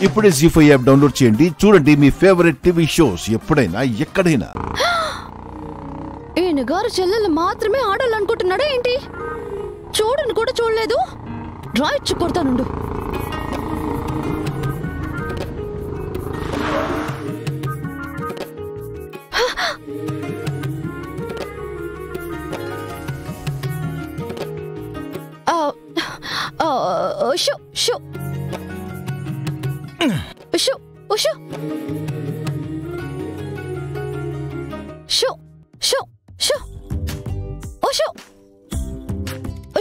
ఇప్పుడే జీ5 app download చేయండి. చూడండి మీ ఫేవరెట్ టీవీ షోస్ ఎప్పుడైనా ఎక్కడైనా. ఈయన గారు చెల్లెలు మాత్రమే ఆడాలనుకుంటున్నాడా ఏంటి? చూడను కూడా చూడలేదు. డ్రా ఇచ్చి కొడతానుండు. షో షో షో షో షో షో షో షో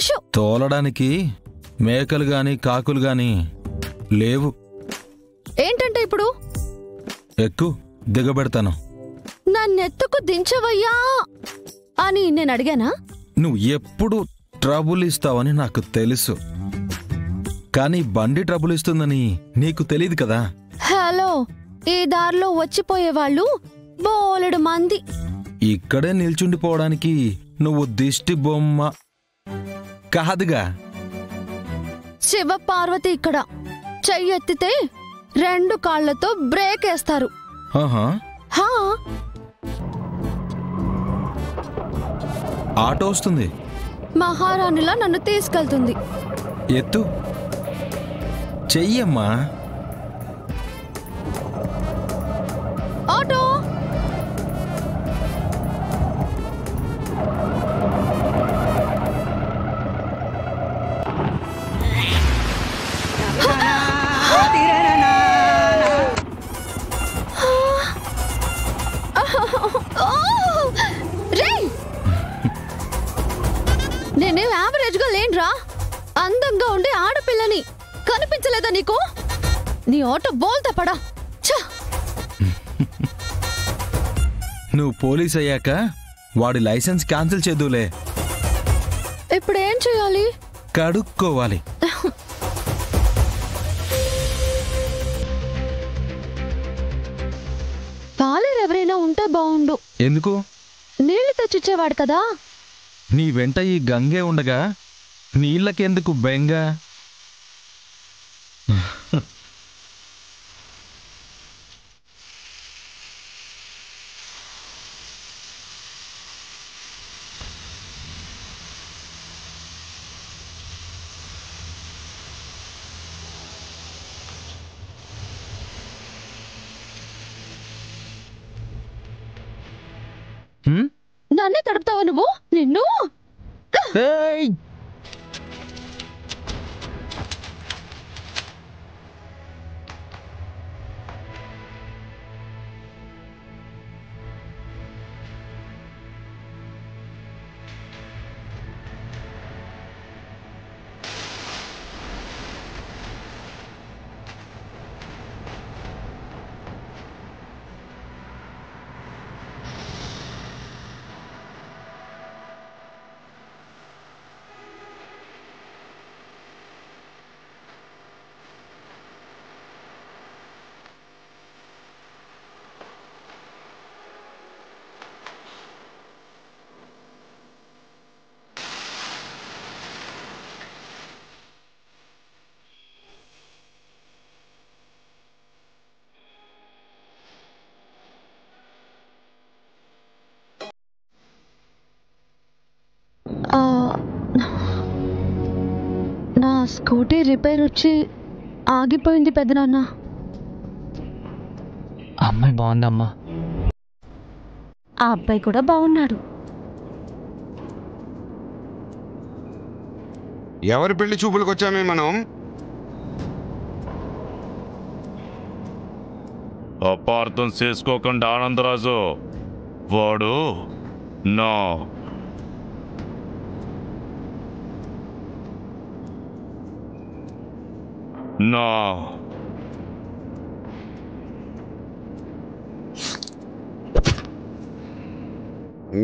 షో. తోలడానికి మేకలు గాని కాకులు గాని లేవు. ఏంటంటే ఇప్పుడు ఎక్కు దిగబెడతాను. నన్నెత్తుకు దించవయ్యా అని నేను అడిగానా? నువ్వు ఎప్పుడు ట్రబుల్ ఇస్తావని నాకు తెలుసు, కానీ బండి ట్రబుల్ ఇస్తుందని నీకు తెలీదు కదా. హలో, ఈ దారిలో వచ్చిపోయేవాళ్ళు బోలెడు మంది. ఇక్కడే నిల్చుండిపోవడానికి నువ్వు దిష్టి బొమ్మ కాదుగా. శివ పార్వతి ఇక్కడ చెయ్యెత్తితే 2 కాళ్లతో బ్రేక్ వేస్తారు. ఆటో వస్తుంది. మహారాణిలా నన్ను తీసుకెళ్తుంది. ఎత్తు చెయ్యమ్మా. ఆటో నేనేం యావరేజ్ గా లేనురా. అందంగా ఉండే ఆడపిల్లని కనిపించలేదా నీకు? నీ ఆటో బోల్తా పడా. నువ్వు పోలీస్ అయ్యాక వాడి లైసెన్స్ క్యాన్సిల్ చేద్దులే. ఇప్పుడు ఏం చేయాలి? కడుక్కోవాలి. పాలేరు ఎవరైనా ఉంటే బాగుండు. ఎందుకు? నీళ్లు తెచ్చిచ్చేవాడు కదా. నీ వెంట ఈ గంగే ఉండగా నీళ్ళకెందుకు బెంగ? నన్నే తడుపుతావా నువ్వు? నిన్ను నా స్కూటీ రిపేర్ వచ్చి ఆగిపోయింది పెద్దనాన్న. అమ్మాయి బాగుందమ్మా. ఆ అబ్బాయి కూడా బాగున్నాడు. ఎవరి పెళ్లి చూపులకు వచ్చామే మనం? అపార్థం చేసుకోకుండా ఆనందరాజు, వాడు నా నా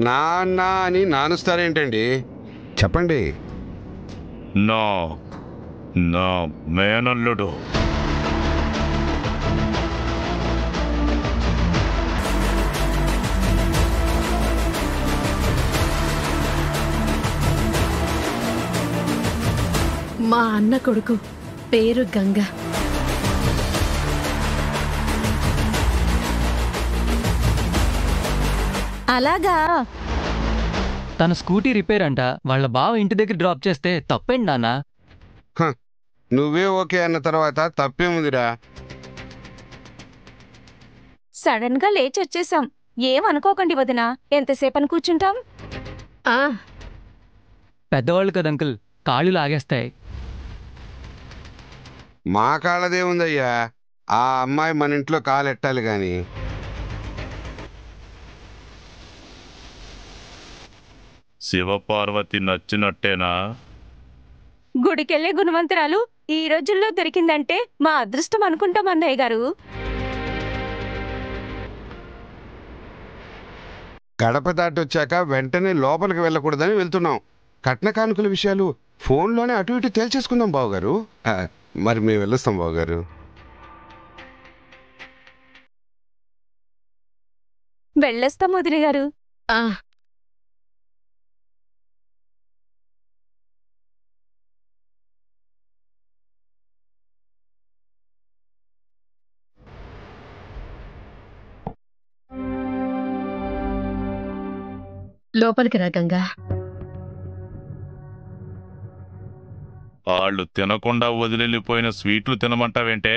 నాన్న అని నానుస్తారేంటండి? చెప్పండి. నా నా మేనల్లుడు. మా అన్న కొడుకు పేరు గంగ. అలాగా? తన స్కూటీ రిపేర్ అంట, వాళ్ళ బావ ఇంటి దగ్గర డ్రాప్ చేస్తే తప్పేంటి నాన్న? నువ్వే ఓకే అన్న తర్వాత తప్పేముందిరా? సడన్ గా లేచి వచ్చేసాం. ఏమనుకోకండి వదినా, ఎంతసేపని కూర్చుంటాం? పెద్దవాళ్ళు కదా అంకుల్, కాళ్ళు లాగేస్తాయి. మా కాళ్ళదే ఉందయ్యా, ఆ అమ్మాయి మన ఇంట్లో కాలెట్టాలి గాని. శివపార్వతి నచ్చినట్టేనా? గుడికెళ్లే గుణవంతరాలు ఈ రోజుల్లో దొరికిందంటే మా అదృష్టం అనుకుంటాం అన్నయ్య గారు. గడప దాటొచ్చాక వెంటనే లోపలికి వెళ్ళకూడదని వెళ్తున్నాం. కట్న కానుకల విషయాలు ఫోన్లోనే అటు ఇటు తేల్చేసుకుందాం బావగారు. మరి మేము వెళ్ళొస్తాం బావగారు. వెళ్ళొస్తాం వదిన గారు. లోపలికి రా గంగా. వాళ్ళు తినకుండా వదిలిపోయిన స్వీట్లు తినమంటావేంటే?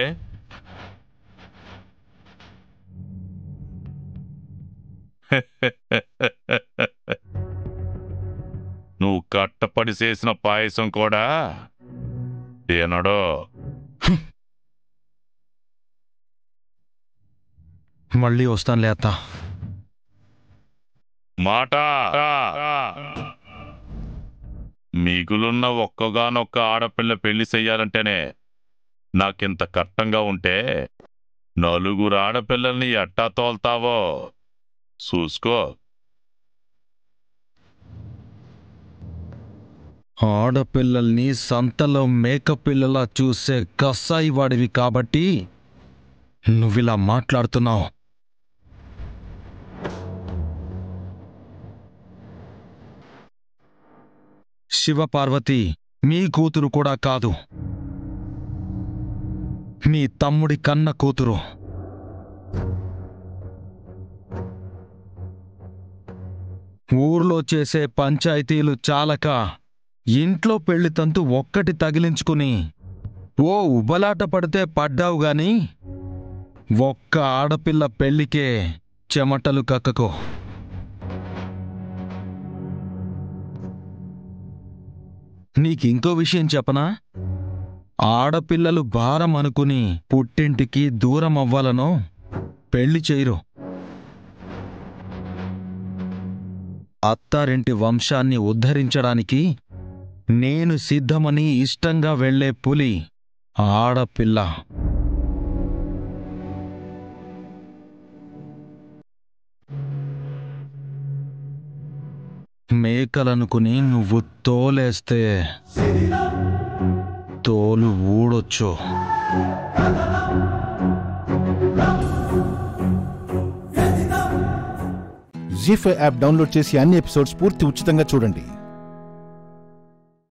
నువ్వు కట్టపడి చేసిన పాయసం కూడా తినడో? మళ్ళీ వస్తానులే అత్త. మాట మిగులున్న ఒక్కగానొక్క ఆడపిల్ల పెళ్లి చెయ్యాలంటేనే నాకింత కట్టంగా ఉంటే నలుగురు ఆడపిల్లల్ని ఎట్టా తోల్తావో చూసుకో. ఆడపిల్లల్ని సంతలో మేకపిల్లలా చూసే కసాయి వాడివి కాబట్టి నువ్విలా మాట్లాడుతున్నావు. శివపార్వతి మీ కూతురు కూడా కాదు, మీ తమ్ముడి కన్న కూతురు. ఊర్లో చేసే పంచాయతీలు చాలక ఇంట్లో పెళ్లితంతు ఒక్కటి తగిలించుకుని ఓ ఉబలాట పడితే పడ్డావు గాని ఒక్క ఆడపిల్ల పెళ్లికే చెమటలు కక్కకో. నీకింకో విషయం చెప్పనా? ఆడపిల్లలు భారం అనుకుని పుట్టింటికి దూరం అవ్వాలనో పెళ్లి చేయరు. అత్తారింటి వంశాన్ని ఉద్ధరించడానికి నేను సిద్ధమని ఇష్టంగా వెళ్లే పులి ఆడపిల్ల. మేకలనుకుని నువ్వు తోలేస్తే తోలు ఊడొచ్చు. జీ5 యాప్ డౌన్లోడ్ చేసి అన్ని ఎపిసోడ్స్ పూర్తి ఉచితంగా చూడండి.